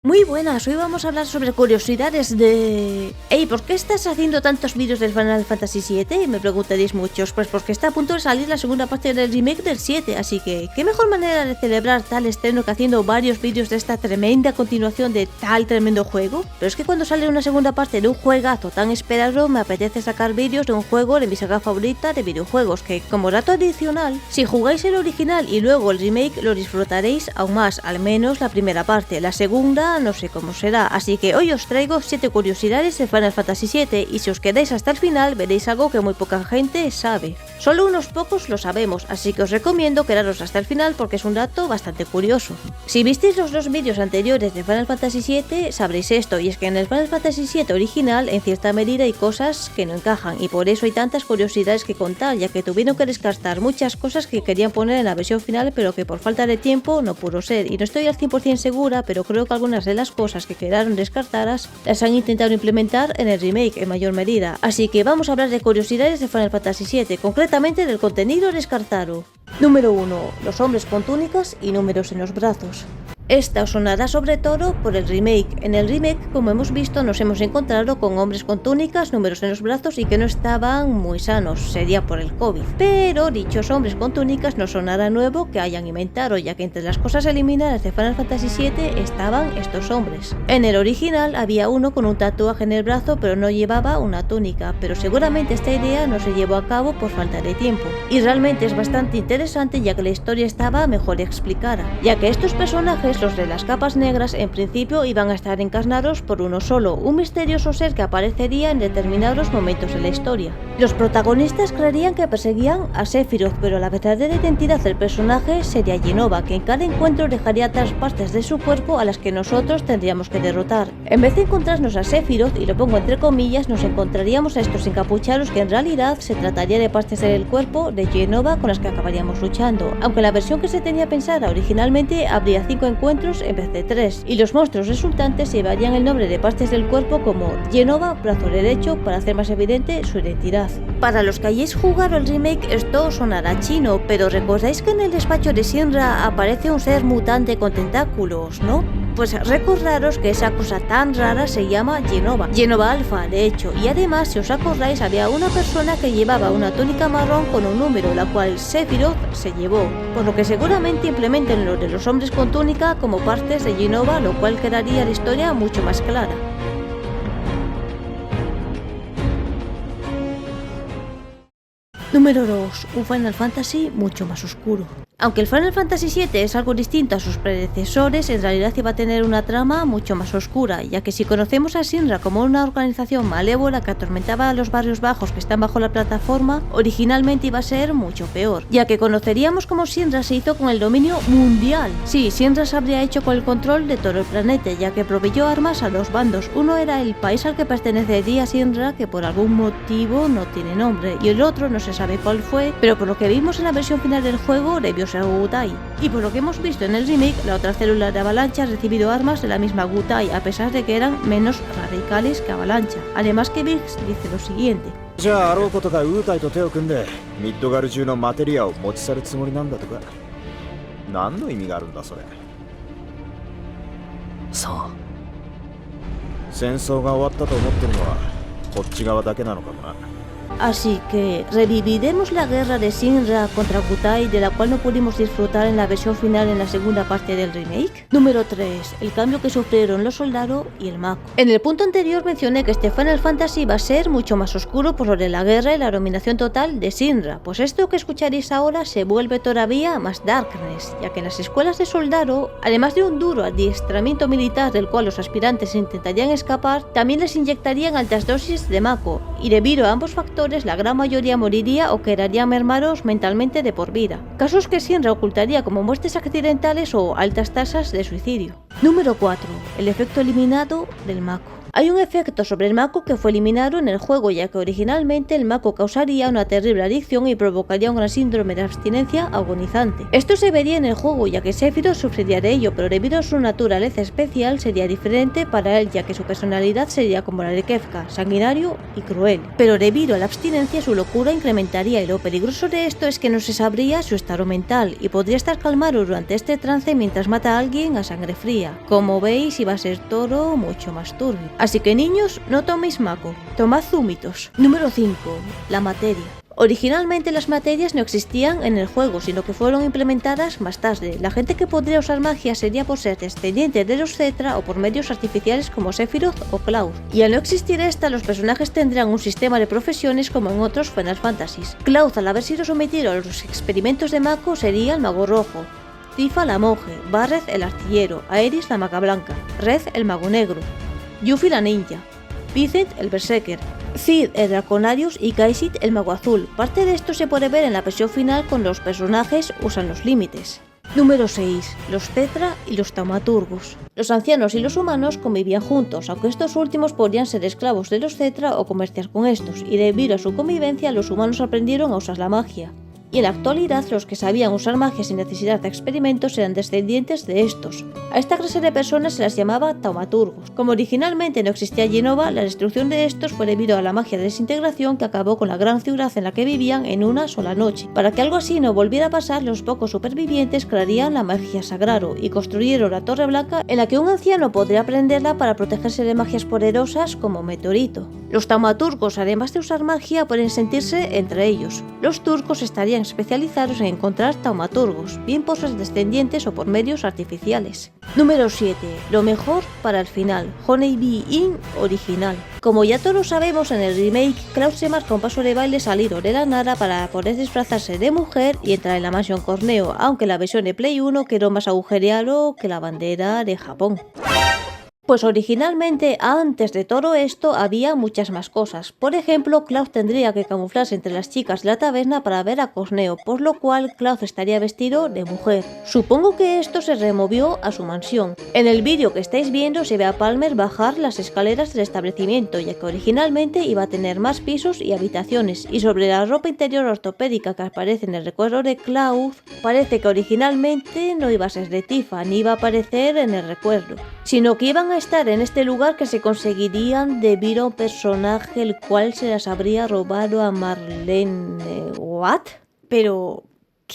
Muy buenas, hoy vamos a hablar sobre curiosidades de... Ey, ¿por qué estás haciendo tantos vídeos del Final Fantasy VII? Me preguntaréis muchos, pues porque está a punto de salir la segunda parte del remake del 7, así que ¿qué mejor manera de celebrar tal estreno que haciendo varios vídeos de esta tremenda continuación de tal tremendo juego? Pero es que cuando sale una segunda parte de un juegazo tan esperado, me apetece sacar vídeos de un juego de mi saga favorita de videojuegos, que como dato adicional, si jugáis el original y luego el remake, lo disfrutaréis aún más, al menos la primera parte. La segunda no sé cómo será, así que hoy os traigo 7 curiosidades de Final Fantasy VII y si os quedáis hasta el final veréis algo que muy poca gente sabe. Solo unos pocos lo sabemos, así que os recomiendo quedaros hasta el final porque es un dato bastante curioso. Si visteis los dos vídeos anteriores de Final Fantasy VII sabréis esto, y es que en el Final Fantasy VII original en cierta medida hay cosas que no encajan y por eso hay tantas curiosidades que contar, ya que tuvieron que descartar muchas cosas que querían poner en la versión final pero que por falta de tiempo no pudo ser, y no estoy al 100% segura, pero creo que algunas de las cosas que quedaron descartadas las han intentado implementar en el remake en mayor medida, así que vamos a hablar de curiosidades de Final Fantasy VII, concretamente del contenido descartado. Número 1. Los hombres con túnicas y números en los brazos. Esta os sonará sobre todo por el remake. En el remake, como hemos visto, nos hemos encontrado con hombres con túnicas, números en los brazos y que no estaban muy sanos, sería por el COVID. Pero dichos hombres con túnicas no sonará nuevo que hayan inventado, ya que entre las cosas eliminadas de Final Fantasy VII estaban estos hombres. En el original había uno con un tatuaje en el brazo pero no llevaba una túnica, pero seguramente esta idea no se llevó a cabo por falta de tiempo. Y realmente es bastante interesante ya que la historia estaba mejor explicada, ya que estos personajes, los de las capas negras, en principio iban a estar encarnados por uno solo, un misterioso ser que aparecería en determinados momentos de la historia. Los protagonistas creerían que perseguían a Sephiroth, pero la verdadera identidad del personaje sería Jenova, que en cada encuentro dejaría atrás partes de su cuerpo a las que nosotros tendríamos que derrotar. En vez de encontrarnos a Sephiroth, y lo pongo entre comillas, nos encontraríamos a estos encapuchados que en realidad se trataría de partes del cuerpo de Jenova con las que acabaríamos luchando, aunque la versión que se tenía pensada originalmente habría 5 encuentros en vez de 3, y los monstruos resultantes llevarían el nombre de partes del cuerpo como Jenova, brazo derecho, para hacer más evidente su identidad. Para los que hayáis jugado el remake esto sonará chino, pero recordáis que en el despacho de Shinra aparece un ser mutante con tentáculos, ¿no? Pues recordaros que esa cosa tan rara se llama Jenova Alpha, de hecho, y además, si os acordáis, había una persona que llevaba una túnica marrón con un número, la cual Sephiroth se llevó, por lo que seguramente implementen lo de los hombres con túnica como partes de Jenova, lo cual quedaría la historia mucho más clara. Número 2. Un Final Fantasy mucho más oscuro. Aunque el Final Fantasy VII es algo distinto a sus predecesores, en realidad iba a tener una trama mucho más oscura, ya que si conocemos a Shinra como una organización malévola que atormentaba a los barrios bajos que están bajo la plataforma, originalmente iba a ser mucho peor, ya que conoceríamos cómo Shinra se hizo con el dominio mundial. Sí, Shinra se habría hecho con el control de todo el planeta, ya que proveyó armas a dos bandos. Uno era el país al que pertenecería Shinra, que por algún motivo no tiene nombre, y el otro no se sabe cuál fue, pero por lo que vimos en la versión final del juego debió ser Gutai. Y por lo que hemos visto en el remake, la otra célula de Avalancha ha recibido armas de la misma Gutai, a pesar de que eran menos radicales que Avalancha. Además que Biggs dice lo siguiente. じゃああろうことかウータイと手を組んでミッドガル中のマテリアを持ち去るつもりなんだとか。何の意味があるんだそれ。そう。戦争が終わったと思ってるのはこっち側だけなのかもな。 Así que reviviremos la guerra de Shinra contra Gutai, de la cual no pudimos disfrutar en la versión final en la segunda parte del remake. Número 3. El cambio que sufrieron los soldados y el Mako. En el punto anterior mencioné que este Final Fantasy va a ser mucho más oscuro por lo de la guerra y la dominación total de Shinra, pues esto que escucharéis ahora se vuelve todavía más Darkness, ya que en las escuelas de soldado, además de un duro adiestramiento militar del cual los aspirantes intentarían escapar, también les inyectarían altas dosis de Mako, y debido a ambos factores la gran mayoría moriría o quedarían mermados mentalmente de por vida, casos que Shinra ocultaría como muertes accidentales o altas tasas de suicidio. Número 4. El efecto eliminado del Mako. Hay un efecto sobre el Mako que fue eliminado en el juego, ya que originalmente el Mako causaría una terrible adicción y provocaría un gran síndrome de abstinencia agonizante. Esto se vería en el juego, ya que Sephiroth sufriría de ello, pero debido a su naturaleza especial sería diferente para él, ya que su personalidad sería como la de Kefka, sanguinario y cruel. Pero debido a la abstinencia su locura incrementaría, y lo peligroso de esto es que no se sabría su estado mental y podría estar calmado durante este trance mientras mata a alguien a sangre fría. Como veis, iba a ser todo mucho más turbio. Así que niños, no toméis Mako, tomad zúmitos. Número 5. La materia. Originalmente las materias no existían en el juego, sino que fueron implementadas más tarde. La gente que podría usar magia sería por ser descendiente de los Cetra o por medios artificiales como Sephiroth o Cloud. Y al no existir esta, los personajes tendrán un sistema de profesiones como en otros Final Fantasies. Cloud, al haber sido sometido a los experimentos de Mako, sería el mago rojo, Tifa la monje, Barret el artillero, Aeris la maga blanca, Red el mago negro, Yuffie la ninja, Vincent el berserker, Cid el draconarius y Kaisit el mago azul. Parte de esto se puede ver en la versión final cuando los personajes usan los límites. Número 6. Los Cetra y los Taumaturgos. Los ancianos y los humanos convivían juntos, aunque estos últimos podían ser esclavos de los Cetra o comerciar con estos, y debido a su convivencia los humanos aprendieron a usar la magia. Y en la actualidad los que sabían usar magia sin necesidad de experimentos eran descendientes de estos. A esta clase de personas se las llamaba taumaturgos. Como originalmente no existía Jenova, la destrucción de estos fue debido a la magia de desintegración que acabó con la gran ciudad en la que vivían en una sola noche. Para que algo así no volviera a pasar, los pocos supervivientes crearían la magia sagrado y construyeron la Torre Blanca en la que un anciano podría aprenderla para protegerse de magias poderosas como Meteorito. Los taumaturgos, además de usar magia, pueden sentirse entre ellos. Los turcos estarían especializados en encontrar taumaturgos, bien por sus descendientes o por medios artificiales. Número 7. Lo mejor para el final. Honeybee Inn original. Como ya todos sabemos, en el remake, Cloud se marca un paso de baile salido de la nada para poder disfrazarse de mujer y entrar en la mansión Corneo, aunque la versión de Play 1 quedó más agujereado que la bandera de Japón. Pues originalmente, antes de todo esto, había muchas más cosas. Por ejemplo, Cloud tendría que camuflarse entre las chicas de la taberna para ver a Corneo, por lo cual Cloud estaría vestido de mujer. Supongo que esto se removió a su mansión. En el vídeo que estáis viendo se ve a Palmer bajar las escaleras del establecimiento, ya que originalmente iba a tener más pisos y habitaciones, y sobre la ropa interior ortopédica que aparece en el recuerdo de Cloud, parece que originalmente no iba a ser de Tifa, ni iba a aparecer en el recuerdo, sino que iban a estar en este lugar que se conseguirían debido a un personaje el cual se las habría robado a Marlene. ¿What? Pero...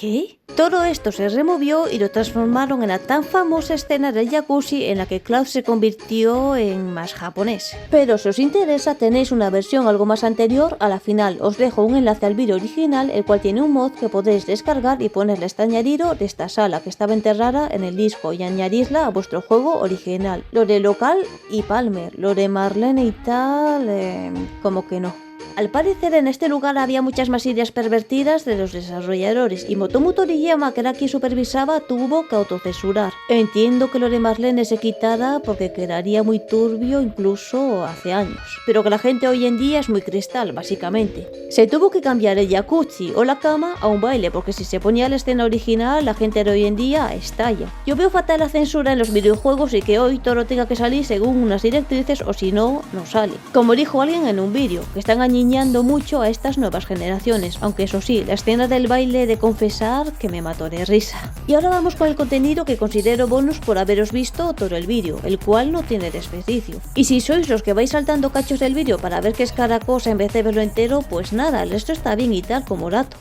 ¿qué? Todo esto se removió y lo transformaron en la tan famosa escena del jacuzzi en la que Cloud se convirtió en más japonés. Pero si os interesa tenéis una versión algo más anterior a la final. Os dejo un enlace al vídeo original, el cual tiene un mod que podéis descargar y ponerle este añadido de esta sala que estaba enterrada en el disco y añadirla a vuestro juego original. Lo de local y Palmer, lo de Marlene y tal, como que no. Al parecer en este lugar había muchas más ideas pervertidas de los desarrolladores y Motomu Toriyama, que era quien supervisaba, tuvo que autocensurar. Entiendo que lo de Marlene se quitara porque quedaría muy turbio incluso hace años, pero que la gente hoy en día es muy cristal, básicamente. Se tuvo que cambiar el jacuzzi o la cama a un baile, porque si se ponía la escena original la gente de hoy en día estalla. Yo veo fatal la censura en los videojuegos y que hoy todo tenga que salir según unas directrices o si no, no sale. Como dijo alguien en un vídeo, que están añadiendo mucho a estas nuevas generaciones, aunque eso sí, la escena del baile de confesar que me mató de risa. Y ahora vamos con el contenido que considero bonus por haberos visto todo el vídeo, el cual no tiene desperdicio. Y si sois los que vais saltando cachos del vídeo para ver qué es cada cosa en vez de verlo entero, pues nada, el resto está bien y tal como dato.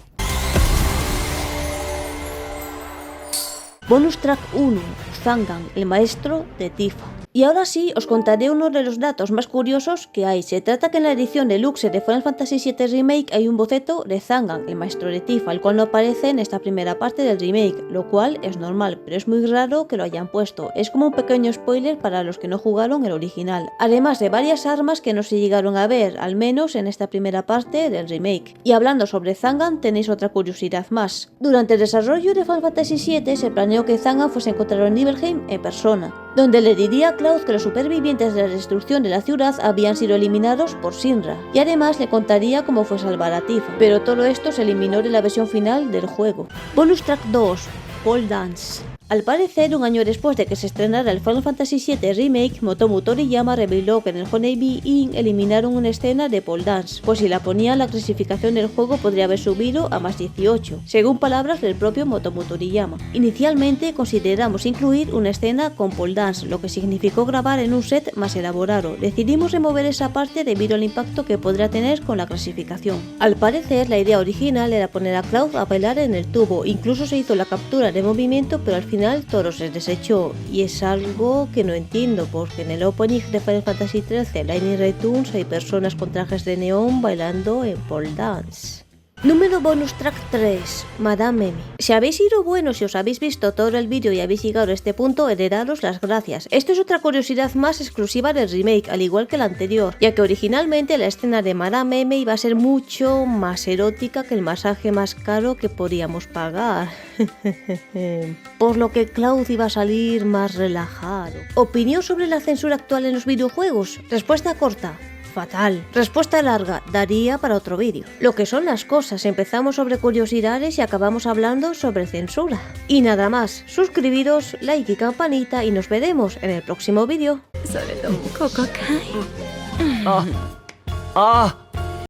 Bonus track 1. Zangan, el maestro de Tifa. Y ahora sí, os contaré uno de los datos más curiosos que hay. Se trata que en la edición deluxe de Final Fantasy VII Remake hay un boceto de Zangan, el maestro de Tifa, el cual no aparece en esta primera parte del remake, lo cual es normal, pero es muy raro que lo hayan puesto. Es como un pequeño spoiler para los que no jugaron el original, además de varias armas que no se llegaron a ver, al menos en esta primera parte del remake. Y hablando sobre Zangan, tenéis otra curiosidad más. Durante el desarrollo de Final Fantasy VII se planeó que Zangan fuese encontrado en Nibelheim en persona, donde le diría a Cloud que los supervivientes de la destrucción de la ciudad habían sido eliminados por Shinra, y además le contaría cómo fue salvar a Tifa, pero todo esto se eliminó de la versión final del juego. Bonus track 2. Pole Dance. Al parecer, un año después de que se estrenara el Final Fantasy VII Remake, Motomu Toriyama reveló que en el Honeybee Inn eliminaron una escena de pole dance, pues si la ponían la clasificación del juego podría haber subido a más 18, según palabras del propio Motomu Toriyama. Inicialmente consideramos incluir una escena con pole dance, lo que significó grabar en un set más elaborado. Decidimos remover esa parte debido al impacto que podría tener con la clasificación. Al parecer, la idea original era poner a Cloud a bailar en el tubo, incluso se hizo la captura de movimiento, pero al final todo se desechó, y es algo que no entiendo, porque en el opening de Final Fantasy XIII Lightning Returns hay personas con trajes de neón bailando en pole dance. Número bonus track 3, Madame Memi. Si habéis sido buenos y os habéis visto todo el vídeo y habéis llegado a este punto, he de daros las gracias. Esto es otra curiosidad más exclusiva del remake, al igual que la anterior, ya que originalmente la escena de Madame Memi iba a ser mucho más erótica que el masaje más caro que podíamos pagar. Por lo que Cloud iba a salir más relajado. ¿Opinión sobre la censura actual en los videojuegos? Respuesta corta: fatal. Respuesta larga: daría para otro vídeo. Lo que son las cosas, empezamos sobre curiosidades y acabamos hablando sobre censura. Y nada más, suscribiros, like y campanita y nos veremos en el próximo vídeo. それともここかい？ あ